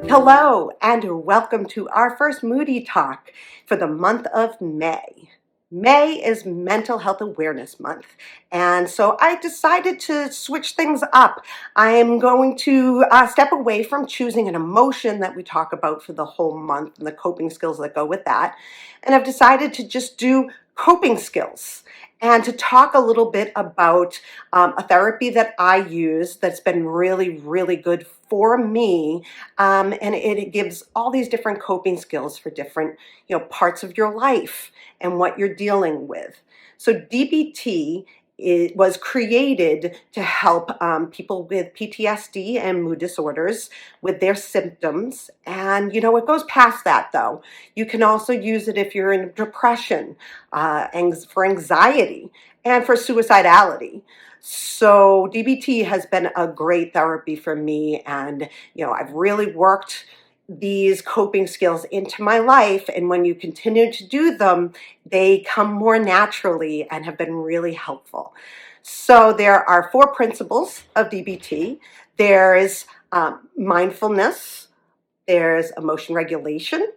Hello, and welcome to our first Moody Talk for the month of May. May is Mental Health Awareness Month, and so I decided to switch things up. I am going to step away from choosing an emotion that we talk about for the whole month and the coping skills that go with that, and I've decided to just do coping skills and to talk a little bit about a therapy that I use that's been really, really good for me, and it gives all these different coping skills for different, parts of your life and what you're dealing with. So DBT was created to help people with PTSD and mood disorders with their symptoms. And, it goes past that, though. You can also use it if you're in depression, for anxiety, and for suicidality. So DBT has been a great therapy for me, and I've really worked these coping skills into my life, and when you continue to do them, they come more naturally and have been really helpful. So there are 4 principles of DBT. There's mindfulness, there's emotion regulation,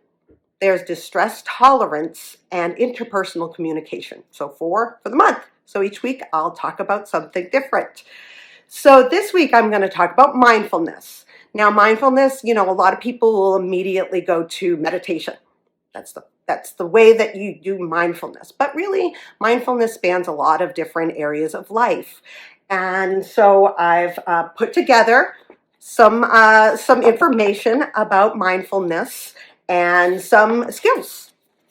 there's distress tolerance, and interpersonal communication. So 4 for the month. So each week I'll talk about something different. So this week I'm going to talk about mindfulness. Now, mindfulness, a lot of people will immediately go to meditation. That's the way that you do mindfulness. But really, mindfulness spans a lot of different areas of life. And so I've put together some information about mindfulness and some skills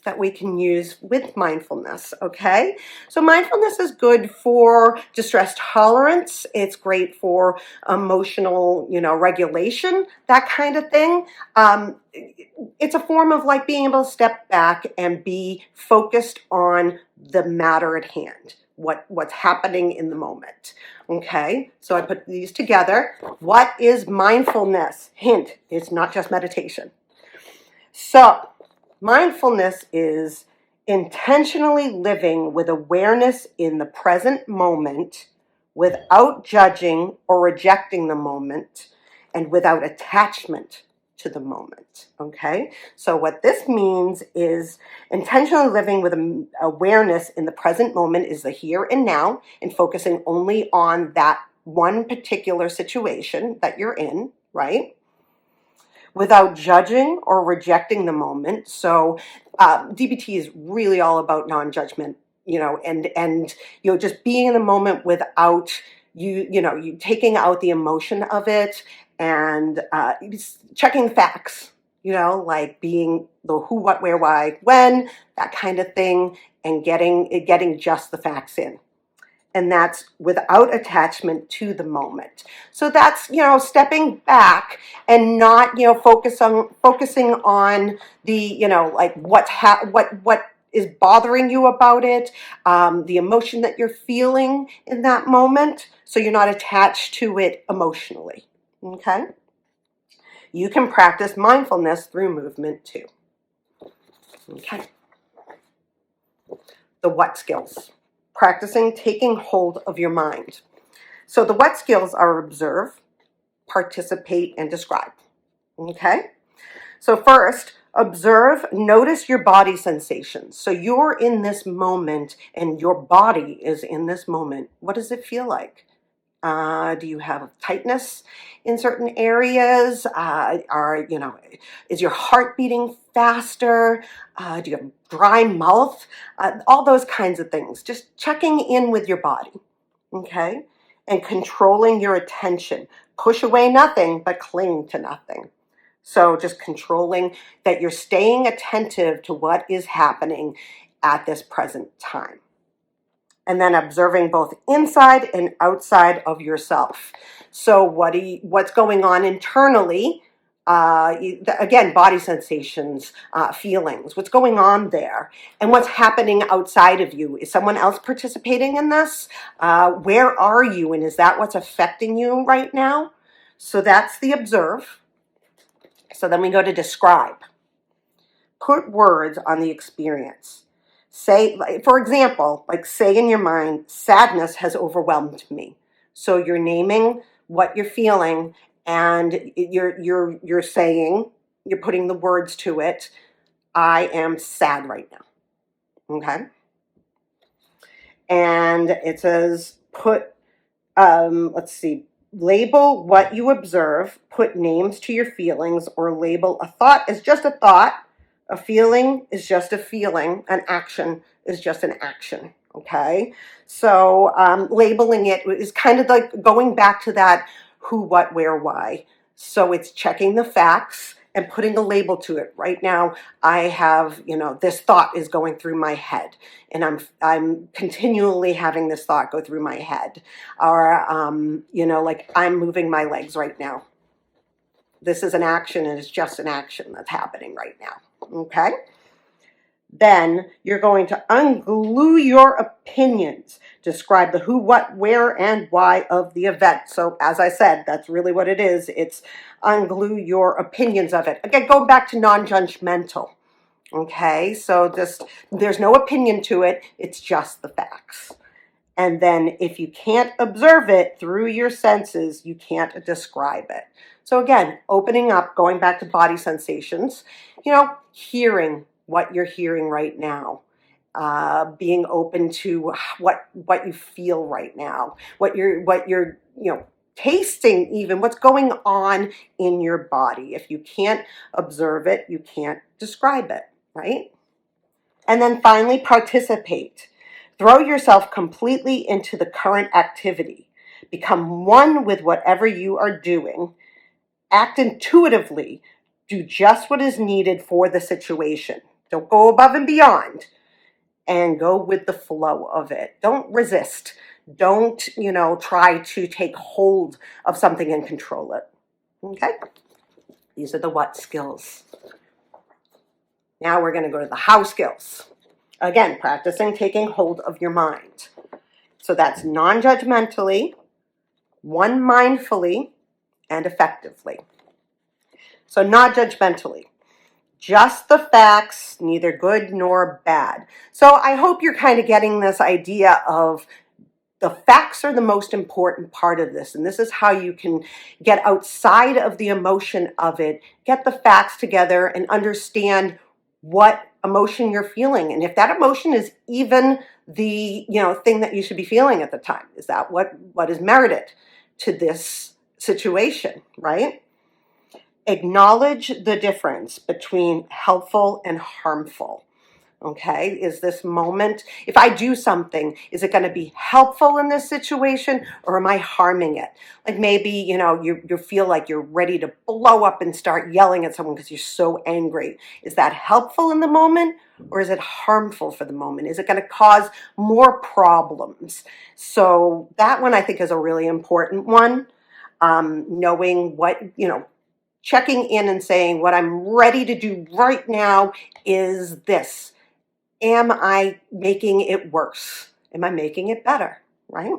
that we can use with mindfulness, okay? So mindfulness is good for distress tolerance. It's great for emotional, regulation, that kind of thing. It's a form of like being able to step back and be focused on the matter at hand, what's happening in the moment, okay? So I put these together. What is mindfulness? Hint, it's not just meditation. So mindfulness is intentionally living with awareness in the present moment without judging or rejecting the moment and without attachment to the moment, okay? So what this means is intentionally living with awareness in the present moment is the here and now and focusing only on that one particular situation that you're in, right? Without judging or rejecting the moment. So DBT is really all about non-judgment, and just being in the moment without you taking out the emotion of it and checking facts, like being the who, what, where, why, when, that kind of thing, and getting just the facts in. And that's without attachment to the moment. So that's, stepping back and not, focusing on the, like what is bothering you about it, the emotion that you're feeling in that moment. So you're not attached to it emotionally. Okay. You can practice mindfulness through movement too. Okay. The what skills? Practicing taking hold of your mind. So the what skills are observe, participate, and describe. Okay? So first, observe, notice your body sensations. So you're in this moment and your body is in this moment. What does it feel like? Do you have tightness in certain areas? Is your heart beating faster? Do you have dry mouth? All those kinds of things. Just checking in with your body, okay? And controlling your attention. Push away nothing, but cling to nothing. So just controlling that you're staying attentive to what is happening at this present time. And then observing both inside and outside of yourself. So what's going on internally, again, body sensations, feelings, what's going on there, and what's happening outside of you. Is someone else participating in this? Where are you, and is that what's affecting you right now? So that's the observe. So then we go to describe. Put words on the experience. Say, for example, say in your mind, sadness has overwhelmed me. So you're naming what you're feeling and you're saying, you're putting the words to it, I am sad right now. Okay? And it says let's see, label what you observe, put names to your feelings, or label a thought as just a thought, a feeling is just a feeling, an action is just an action. Okay? So labeling it is kind of like going back to that who, what, where, why. So it's checking the facts and putting a label to it. Right now, I have, this thought is going through my head, and I'm continually having this thought go through my head, or like I'm moving my legs right now. This is an action, and it's just an action that's happening right now. Okay? Then you're going to unglue your opinions. Describe the who, what, where, and why of the event. So as I said, that's really what it is. It's unglue your opinions of it. Again, going back to non-judgmental. Okay, so there's no opinion to it. It's just the facts. And then if you can't observe it through your senses, you can't describe it. So again, opening up, going back to body sensations, hearing what you're hearing right now, being open to what you feel right now, what you're tasting, even what's going on in your body. If you can't observe it, you can't describe it, right? And then finally, participate. Throw yourself completely into the current activity. Become one with whatever you are doing. Act intuitively. Do just what is needed for the situation. Don't go above and beyond. And go with the flow of it. Don't resist. Don't, try to take hold of something and control it. Okay? These are the what skills. Now we're going to go to the how skills. Again, practicing taking hold of your mind. So that's non-judgmentally, one mindfully, and effectively. So not judgmentally. Just the facts, neither good nor bad. So I hope you're kind of getting this idea of the facts are the most important part of this. And this is how you can get outside of the emotion of it, get the facts together and understand what emotion you're feeling. And if that emotion is even the, thing that you should be feeling at the time, is that what is merited to this situation, right? Acknowledge the difference between helpful and harmful. Okay, is this moment, if I do something, is it going to be helpful in this situation, or am I harming it? Like maybe, you feel like you're ready to blow up and start yelling at someone because you're so angry. Is that helpful in the moment, or is it harmful for the moment? Is it going to cause more problems? So that one I think is a really important one. Knowing what, checking in and saying what I'm ready to do right now is this. Am I making it worse? Am I making it better? Right?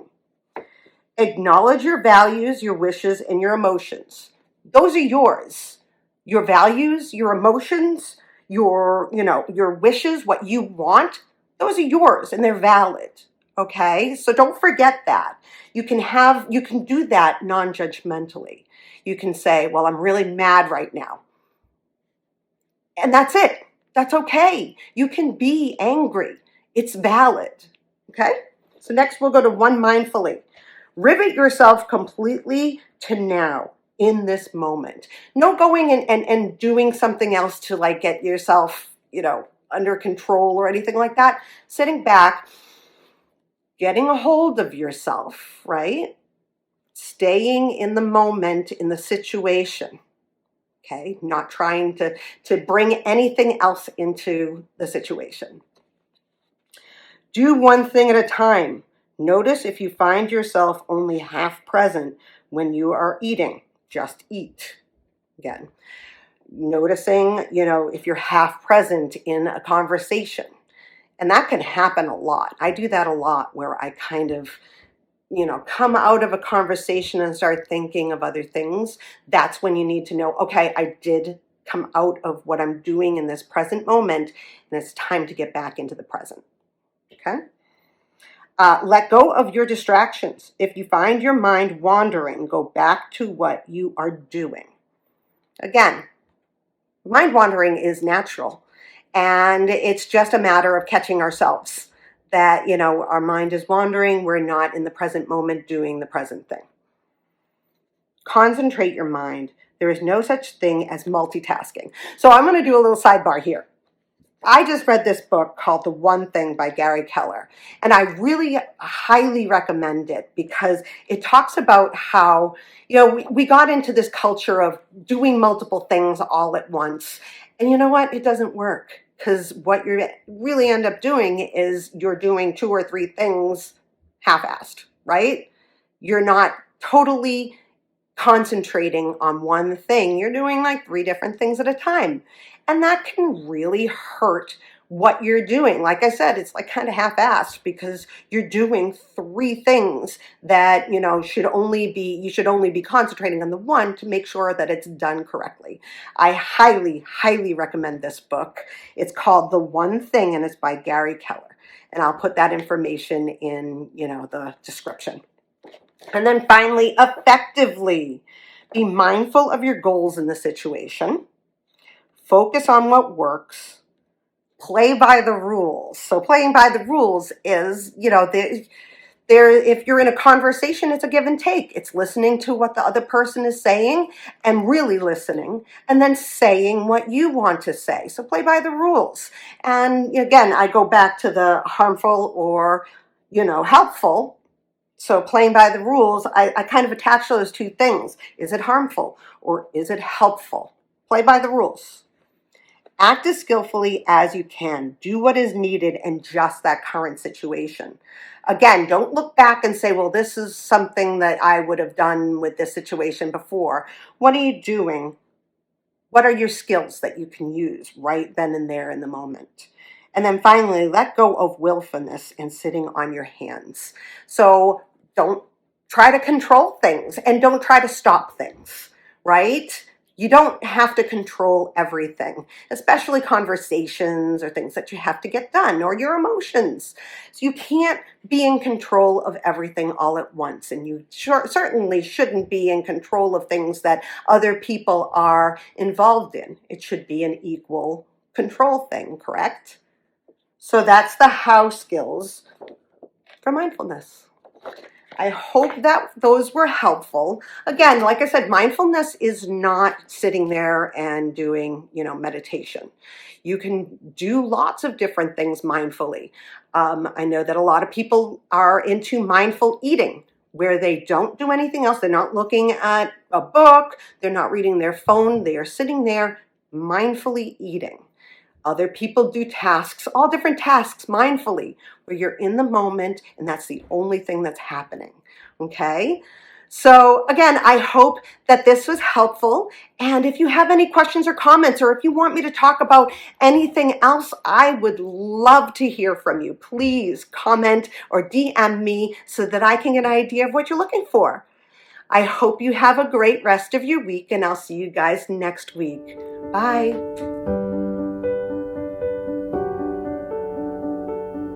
Acknowledge your values, your wishes, and your emotions. Those are yours. Your values, your emotions, your wishes, what you want, those are yours and they're valid. Okay? So don't forget that. You can do that non-judgmentally. You can say, well, I'm really mad right now. And that's it. That's okay. You can be angry. It's valid. Okay? So next we'll go to one mindfully. Rivet yourself completely to now, in this moment. No going and doing something else to like get yourself, under control or anything like that. Sitting back, getting a hold of yourself, right? Staying in the moment, in the situation. Okay, not trying to bring anything else into the situation. Do one thing at a time. Notice if you find yourself only half present when you are eating. Just eat. Again, noticing, if you're half present in a conversation. And that can happen a lot. I do that a lot where I kind of come out of a conversation and start thinking of other things. That's when you need to know, okay, I did come out of what I'm doing in this present moment, and it's time to get back into the present. Okay? Let go of your distractions. If you find your mind wandering, go back to what you are doing. Again, mind wandering is natural, and it's just a matter of catching ourselves that, our mind is wandering. We're not in the present moment doing the present thing. Concentrate your mind. There is no such thing as multitasking. So I'm going to do a little sidebar here. I just read this book called The One Thing by Gary Keller, and I really highly recommend it because it talks about how, we got into this culture of doing multiple things all at once. And you know what? It doesn't work, because what you really end up doing is you're doing 2 or 3 things half-assed, right? You're not totally concentrating on one thing. You're doing like 3 different things at a time. And that can really hurt what you're doing. Like I said, it's like kind of half-assed because you're doing 3 things that, you should only be concentrating on the one to make sure that it's done correctly. I highly, highly recommend this book. It's called The One Thing, and it's by Gary Keller. And I'll put that information in, the description. And then finally, effectively, be mindful of your goals in the situation. Focus on what works. Play by the rules. So playing by the rules is, if you're in a conversation, it's a give and take. It's listening to what the other person is saying and really listening, and then saying what you want to say. So play by the rules. And again, I go back to the harmful or, helpful. So playing by the rules, I kind of attach those 2 things. Is it harmful or is it helpful? Play by the rules. Act as skillfully as you can. Do what is needed in just that current situation. Again, don't look back and say, well, this is something that I would have done with this situation before. What are you doing? What are your skills that you can use right then and there in the moment? And then finally, let go of willfulness and sitting on your hands. So don't try to control things and don't try to stop things, right? You don't have to control everything, especially conversations or things that you have to get done, or your emotions. So you can't be in control of everything all at once, and you certainly shouldn't be in control of things that other people are involved in. It should be an equal control thing, correct? So that's the how skills for mindfulness. I hope that those were helpful. Again, like I said, mindfulness is not sitting there and doing, meditation. You can do lots of different things mindfully. I know that a lot of people are into mindful eating, where they don't do anything else. They're not looking at a book. They're not reading their phone. They are sitting there mindfully eating. Other people do tasks, all different tasks mindfully, where you're in the moment and that's the only thing that's happening, okay? So again, I hope that this was helpful. And if you have any questions or comments, or if you want me to talk about anything else, I would love to hear from you. Please comment or DM me so that I can get an idea of what you're looking for. I hope you have a great rest of your week, and I'll see you guys next week. Bye.